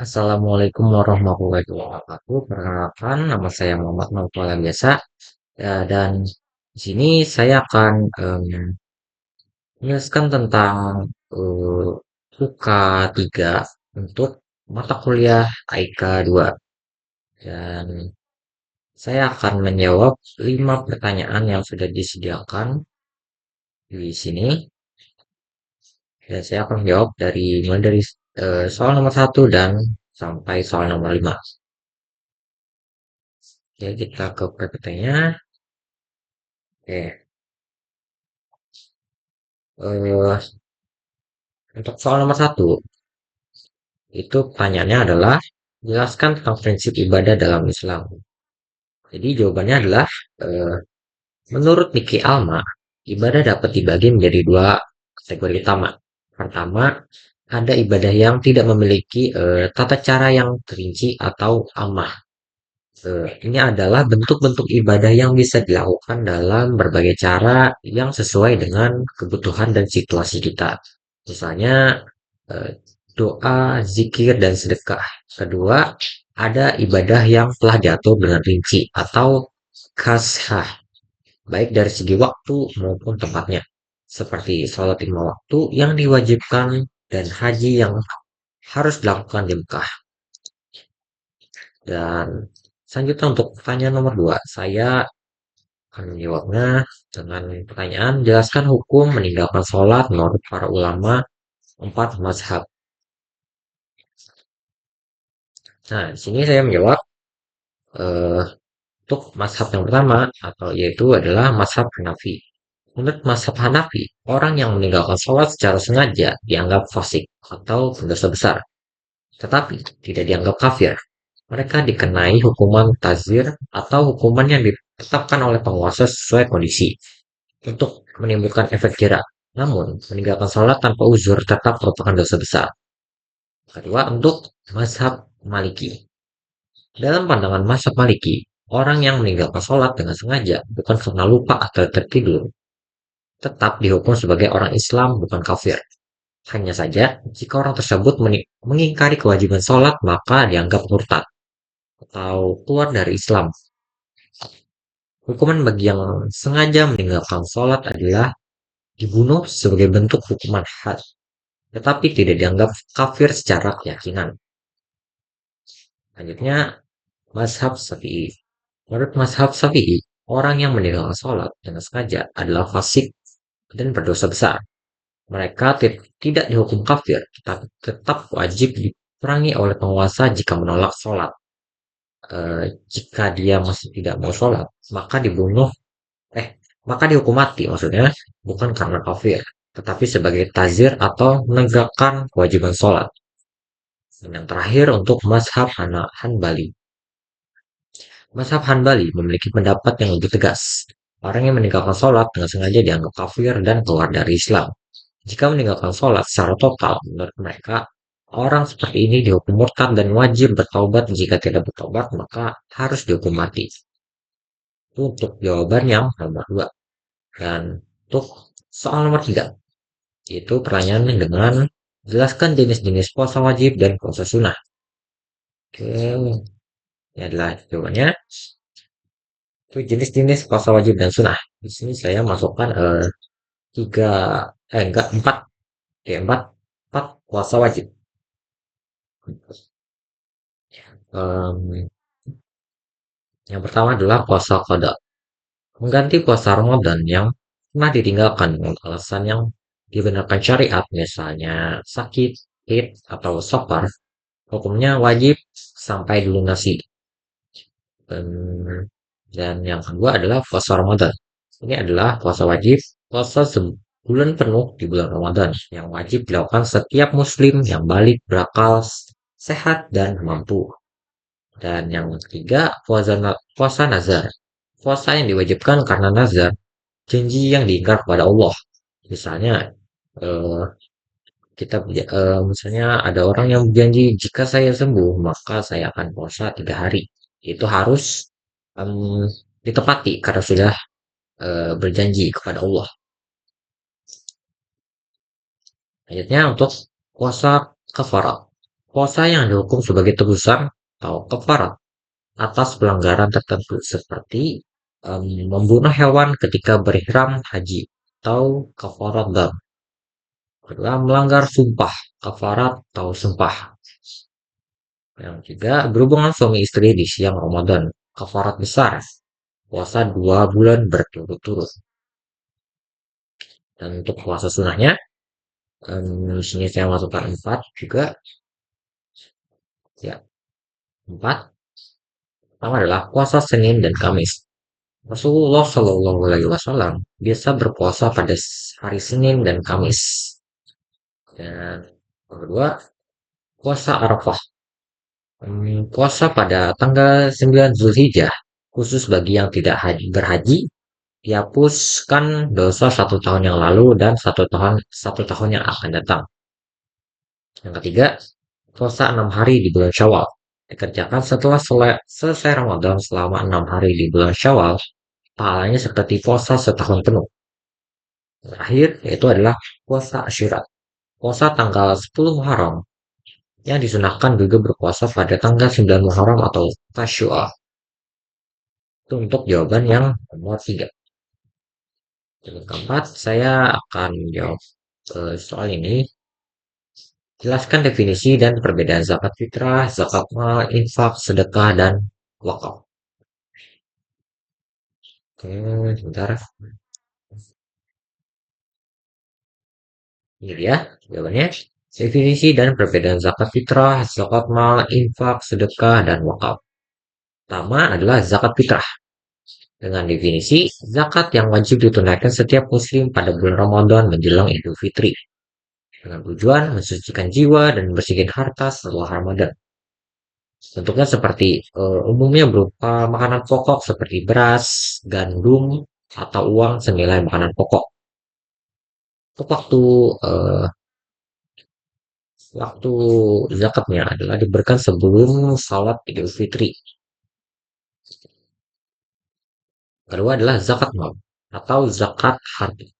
Assalamualaikum warahmatullahi wabarakatuh. Perkenalkan, nama saya Muhammad Maulana biasa. Ya, dan di sini saya akan menjelaskan tentang eh, UK 3 untuk mata kuliah IK 2. Dan saya akan menjawab 5 pertanyaan yang sudah disediakan di sini. Dan saya akan menjawab mulai dari soal nomor 1 dan sampai soal nomor 5. Oke, kita ke PPT-nya. Oke. eh untuk soal nomor 1, itu pertanyaannya adalah jelaskan tentang prinsip ibadah dalam Islam. Jadi jawabannya adalah eh, menurut Niki Alma, ibadah dapat dibagi menjadi dua kategori utama. Pertama, ada ibadah yang tidak memiliki tata cara yang terinci atau amah. Ini adalah bentuk-bentuk ibadah yang bisa dilakukan dalam berbagai cara yang sesuai dengan kebutuhan dan situasi kita. Misalnya eh, doa, zikir, dan sedekah. Kedua, ada ibadah yang telah diatur dengan rinci atau khashah, baik dari segi waktu maupun tempatnya. Seperti sholat lima waktu yang diwajibkan dan haji yang harus dilakukan di Mekah. Dan selanjutnya untuk pertanyaan nomor 2, saya akan menjawabnya dengan pertanyaan, jelaskan hukum meninggalkan sholat menurut para ulama empat mazhab. Nah, di sini saya menjawab eh, untuk mazhab yang pertama atau yaitu adalah mazhab Hanafi. Menurut mazhab Hanafi, orang yang meninggalkan sholat secara sengaja dianggap fasik atau pendosa besar, tetapi tidak dianggap kafir. Mereka dikenai hukuman tazir atau hukuman yang ditetapkan oleh penguasa sesuai kondisi untuk menimbulkan efek jerak. Namun, meninggalkan sholat tanpa uzur tetap merupakan dosa besar. Kedua, untuk mazhab Maliki. Dalam pandangan mazhab Maliki, orang yang meninggalkan sholat dengan sengaja bukan karena lupa atau tertidur, tetap dihukum sebagai orang Islam bukan kafir. Hanya saja, jika orang tersebut mengingkari kewajiban sholat, maka dianggap murtad atau keluar dari Islam. Hukuman bagi yang sengaja meninggalkan sholat adalah dibunuh sebagai bentuk hukuman had, tetapi tidak dianggap kafir secara keyakinan. Selanjutnya, mazhab Syafi'i. Menurut mazhab Syafi'i, orang yang meninggalkan sholat dengan sengaja adalah fasik dan berdosa besar. Mereka tidak dihukum kafir, tetapi tetap wajib diperangi oleh penguasa jika menolak sholat. Jika dia masih tidak mau sholat, maka dibunuh, eh, maka dihukum mati maksudnya, bukan karena kafir, tetapi sebagai tazir atau menegakkan kewajiban sholat. Dan yang terakhir untuk mazhab Hanbali. Mazhab Hanbali memiliki pendapat yang lebih tegas. Orang yang meninggalkan sholat dengan sengaja dianggap kafir dan keluar dari Islam. Jika meninggalkan sholat secara total, menurut mereka, orang seperti ini dihukum murtad dan wajib bertaubat. Jika tidak bertaubat, maka harus dihukum mati. Itu untuk jawaban yang nomor 2. Dan untuk soal nomor 3, yaitu pertanyaan dengan jelaskan jenis-jenis puasa wajib dan puasa sunnah. Oke, ini adalah jawabannya. Itu jenis-jenis puasa wajib dan sunnah. Di sini saya masukkan tiga, enggak, empat, ya empat puasa wajib. Em, yang pertama adalah puasa qada, mengganti puasa Ramadan yang pernah ditinggalkan dengan alasan yang dibenarkan syariat, misalnya sakit, haid, atau safar, hukumnya wajib sampai dilunasi. Dan, dan yang kedua adalah puasa Ramadan. Ini adalah puasa wajib, puasa sebulan penuh di bulan Ramadan yang wajib dilakukan setiap muslim yang balik, berakal, sehat, dan mampu. Dan yang ketiga, puasa nazar. Puasa yang diwajibkan karena nazar, janji yang diingkar kepada Allah. Misalnya, eh, misalnya ada orang yang berjanji jika saya sembuh maka saya akan puasa 3 hari. Itu harus em, ditepati karena sudah berjanji kepada Allah. Selanjutnya untuk puasa kafarat. Puasa yang dihukum sebagai tebusan atau kafarat atas pelanggaran tertentu seperti membunuh hewan ketika berihram haji atau kafarat dam. Kedua, melanggar sumpah, kafarat atau sumpah. Yang ketiga, berhubungan suami istri di siang Ramadan, kafarat besar, puasa 2 bulan berturut-turut. Dan untuk puasa sunnahnya, di sini saya masukkan 4 juga, ya 4. Pertama adalah puasa Senin dan Kamis. Rasulullah Shallallahu Alaihi Wasallam biasa berpuasa pada hari Senin dan Kamis. Dan yang kedua, puasa Arafah. Puasa pada tanggal 9 Zulhijjah, khusus bagi yang tidak berhaji, dihapuskan dosa 1 tahun yang lalu dan 1 tahun yang akan datang. Yang ketiga, puasa 6 hari di bulan Syawal. Dikerjakan setelah selesai Ramadan selama 6 hari di bulan Syawal, pahalanya seperti puasa setahun penuh. Terakhir, yaitu adalah puasa Asyura. Puasa tanggal 10 Muharram, yang disunahkan juga berpuasa pada tanggal 9 Muharram atau Tasyua. Itu untuk jawaban yang nomor 3. Yang keempat, saya akan jawab soal ini. Jelaskan definisi dan perbedaan zakat fitrah, zakat mal, infak, sedekah, dan wakaf. Oke, sebentar. Ini dia jawabannya. Definisi dan perbedaan zakat fitrah, zakat mal, infak, sedekah, dan wakaf. Pertama adalah zakat fitrah. Dengan definisi, zakat yang wajib ditunaikan setiap muslim pada bulan Ramadan menjelang Idul Fitri. Dengan tujuan mensucikan jiwa dan membersihkan harta setelah Ramadan. Bentuknya seperti umumnya berupa makanan pokok seperti beras, gandum, atau uang senilai makanan pokok. Untuk eh, waktu zakatnya adalah diberikan sebelum salat Idul Fitri. Kedua adalah zakat mal atau zakat harta.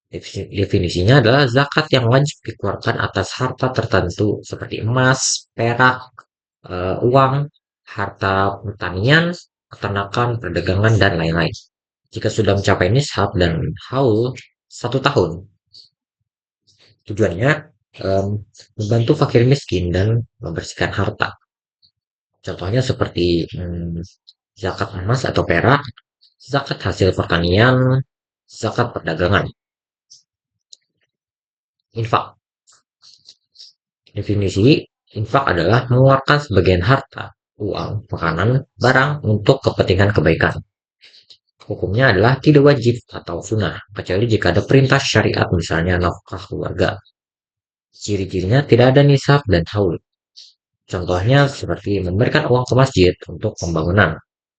Definisinya adalah zakat yang wajib dikeluarkan atas harta tertentu seperti emas, perak, uang, harta pertanian, peternakan, perdagangan, dan lain-lain. Jika sudah mencapai nishab dan haul 1 tahun, tujuannya membantu fakir miskin dan membersihkan harta. Contohnya seperti zakat emas atau perak, zakat hasil pertanian, zakat perdagangan, infak. Definisi infak adalah mengeluarkan sebagian harta, uang, makanan, barang untuk kepentingan kebaikan. Hukumnya adalah tidak wajib atau sunnah, kecuali jika ada perintah syariat misalnya nafkah keluarga. Ciri-cirinya tidak ada nisab dan haul. Contohnya seperti memberikan uang ke masjid untuk pembangunan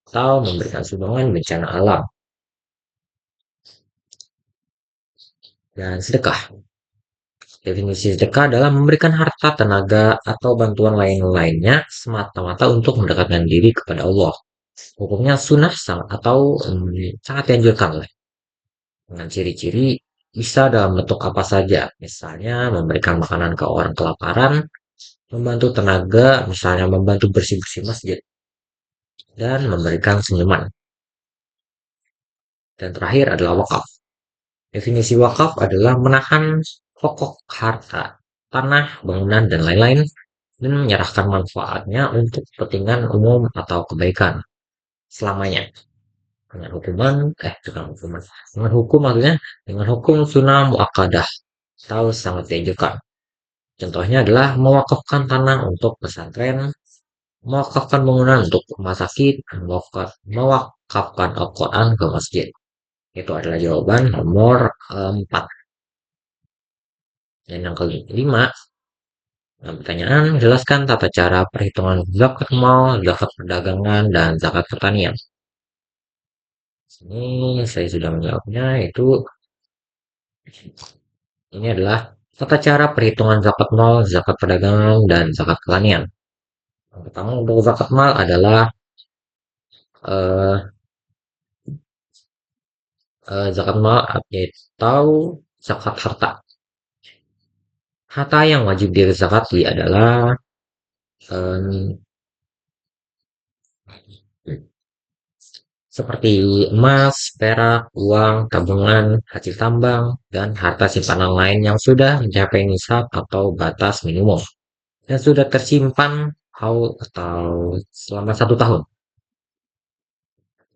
atau memberikan sumbangan bencana alam. Dan sedekah. Definisi sedekah adalah memberikan harta, tenaga, atau bantuan lain-lainnya semata-mata untuk mendekatkan diri kepada Allah. Hukumnya sunnah atau sangat dianjurkan dengan ciri-ciri bisa dalam bentuk apa saja. Misalnya memberikan makanan ke orang kelaparan, membantu tenaga, misalnya membantu bersih-bersih masjid, dan memberikan senyuman. Dan terakhir adalah wakaf. Definisi wakaf adalah menahan pokok harta, tanah, bangunan, dan lain-lain, dan menyerahkan manfaatnya untuk kepentingan umum atau kebaikan selamanya. Dengan hukuman, bukan hukuman, dengan hukum maksudnya, dengan hukum sunnah muakkadah, atau sangat dianjurkan. Contohnya adalah mewakafkan tanah untuk pesantren, mewakafkan bangunan untuk rumah sakit, mewakafkan Al-Quran ke masjid. Itu adalah jawaban nomor 4. Dan yang kelima, pertanyaan, jelaskan tata cara perhitungan zakat mal, zakat perdagangan, dan zakat pertanian. Ini saya sudah menjawabnya, itu ini adalah tata cara perhitungan zakat mal, zakat perdagangan, dan zakat pertanian. Yang pertama untuk zakat mal adalah eh, zakat mal atau zakat harta. Harta yang wajib dizakati adalah em, seperti emas, perak, uang, tabungan, hasil tambang, dan harta simpanan lain yang sudah mencapai nisab atau batas minimum dan sudah tersimpan atau selama 1 tahun.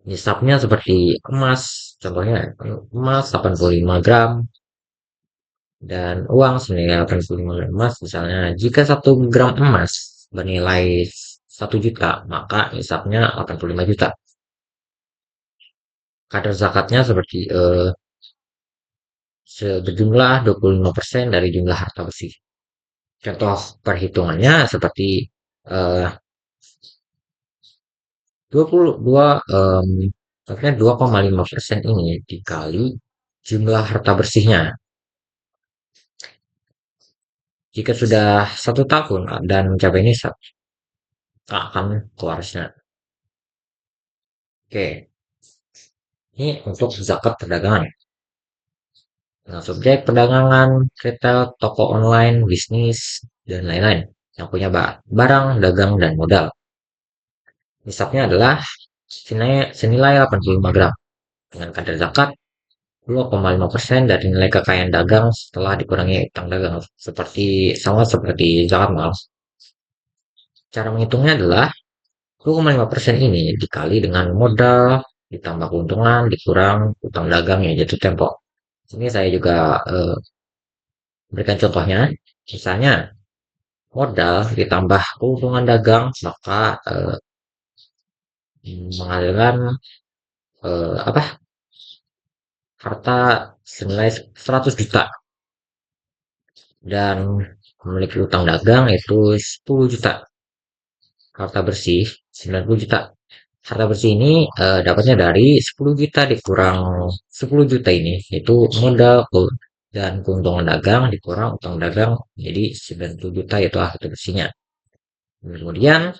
Nisabnya seperti emas, contohnya emas 85 gram dan uang senilai 85 gram emas. Misalnya, jika 1 gram emas bernilai 1 juta, maka nisabnya 85 juta. Kadar zakatnya seperti berjumlah 25% dari jumlah harta bersih. Contoh perhitungannya seperti eh, 22 maksudnya 2,5% ini dikali jumlah harta bersihnya. Jika sudah 1 tahun dan mencapai nisab, akan keluarnya. Oke, ini untuk zakat perdagangan. Nah, subjek perdagangan, retail, toko online, bisnis, dan lain-lain yang punya barang, dagang, dan modal. Nisabnya adalah senilai 85 gram dengan kadar zakat 2,5% dari nilai kekayaan dagang setelah dikurangi utang dagang, sama seperti zakat mal. Cara menghitungnya adalah 2,5% ini dikali dengan modal ditambah keuntungan dikurang utang dagang yang jatuh tempo. Ini saya juga berikan contohnya. Misalnya modal ditambah keuntungan dagang, maka menghasilkan apa, harta senilai 100 juta dan memiliki utang dagang itu 10 juta. Harta bersih 90 juta. Harta bersih ini dapatnya dari 10 juta dikurang 10 juta ini itu modal dan keuntungan dagang dikurang utang dagang jadi 90 juta itu harta bersihnya. Kemudian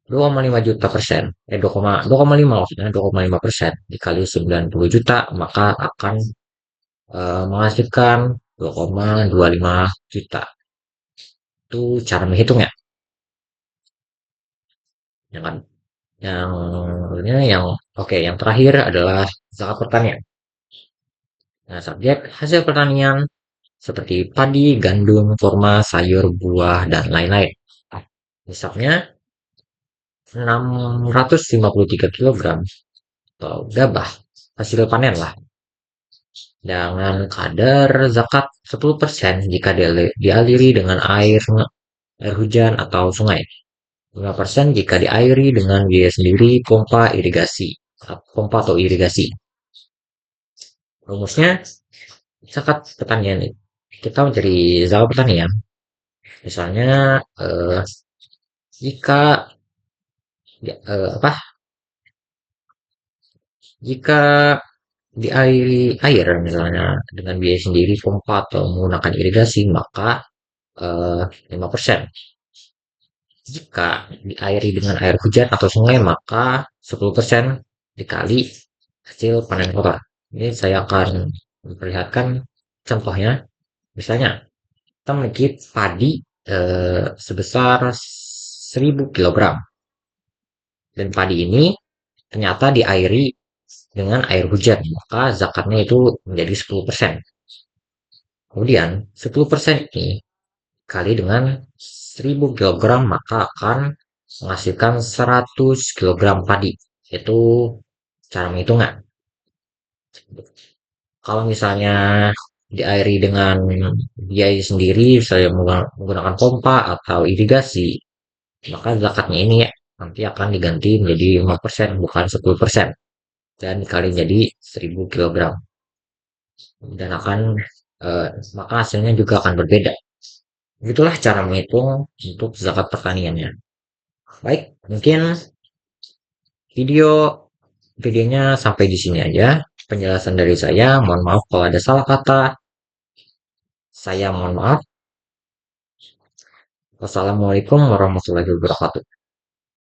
2,5 juta persen, 2,5 maksudnya 2,5% dikali 90 juta maka akan menghasilkan 2,25 juta. Itu cara menghitungnya. Jangan yang oke, yang terakhir adalah zakat pertanian. Nah, subjek hasil pertanian seperti padi, gandum, kurma, sayur, buah, dan lain-lain. Nisabnya 653 kilogram atau gabah hasil panen lah. Dengan kadar zakat 10% jika dialiri dengan air hujan atau sungai. 5% jika diairi dengan biaya sendiri pompa atau irigasi. Rumusnya zakat pertanian kita mencari zakat pertanian. Misalnya jika apa? Jika diairi air misalnya dengan biaya sendiri pompa atau menggunakan irigasi maka 5%. Jika diairi dengan air hujan atau sungai maka 10% dikali hasil panen kotor. Ini saya akan memperlihatkan contohnya. Misalnya kita memiliki padi sebesar 1000 kilogram dan padi ini ternyata diairi dengan air hujan maka zakatnya itu menjadi 10%. Kemudian 10% ini kali dengan 1000 kilogram maka akan menghasilkan 100 kilogram padi. Itu cara menghitungnya. Kalau misalnya diairi dengan biaya sendiri, saya menggunakan pompa atau irigasi, maka zakatnya ini nanti akan diganti menjadi 5% bukan 10% dan dikali jadi 1000 kilogram dan maka hasilnya juga akan berbeda. Itulah cara menghitung untuk zakat pertaniannya. Baik, mungkin video videonya sampai di sini aja. Penjelasan dari saya, mohon maaf kalau ada salah kata. Saya mohon maaf. Wassalamualaikum warahmatullahi wabarakatuh.